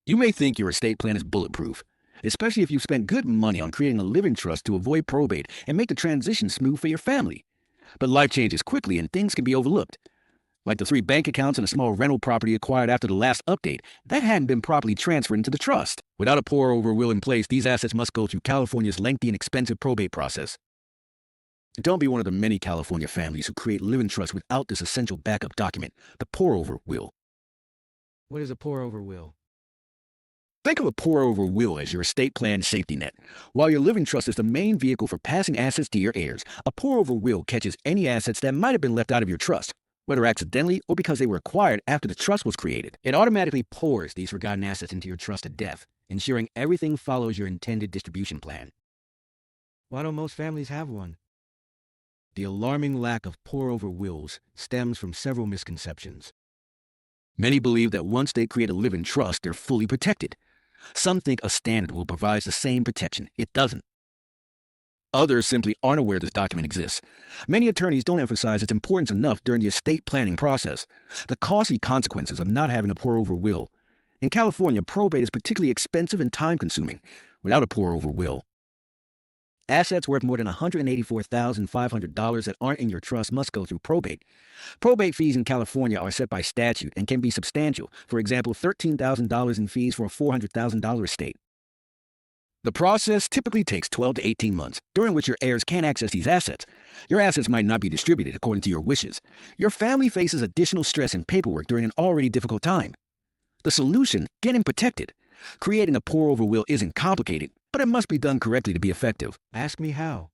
You may think your estate plan is bulletproof, especially if you've spent good money on creating a living trust to avoid probate and make the transition smooth for your family. But life changes quickly and things can be overlooked. Like the 3 bank accounts and a small rental property acquired after the last update, that hadn't been properly transferred into the trust. Without a pour-over will in place, these assets must go through California's lengthy and expensive probate process. Don't be one of the many California families who create living trusts without this essential backup document, the pour-over will. What is a pour-over will? Think of a pour-over will as your estate plan safety net. While your living trust is the main vehicle for passing assets to your heirs, a pour-over will catches any assets that might have been left out of your trust, whether accidentally or because they were acquired after the trust was created. It automatically pours these forgotten assets into your trust at death, ensuring everything follows your intended distribution plan. Why don't most families have one? The alarming lack of pour-over wills stems from several misconceptions. Many believe that once they create a living trust, they're fully protected. Some think a standard will provide the same protection. It doesn't. Others simply aren't aware this document exists. Many attorneys don't emphasize its importance enough during the estate planning process. The costly consequences of not having a pour-over will. In California, probate is particularly expensive and time-consuming without a pour-over will. Assets worth more than $184,500 that aren't in your trust must go through probate. Probate fees in California are set by statute and can be substantial. For example, $13,000 in fees for a $400,000 estate. The process typically takes 12 to 18 months, during which your heirs can't access these assets. Your assets might not be distributed according to your wishes. Your family faces additional stress and paperwork during an already difficult time. The solution: getting protected. Creating a pour-over will isn't complicated, but it must be done correctly to be effective. Ask me how.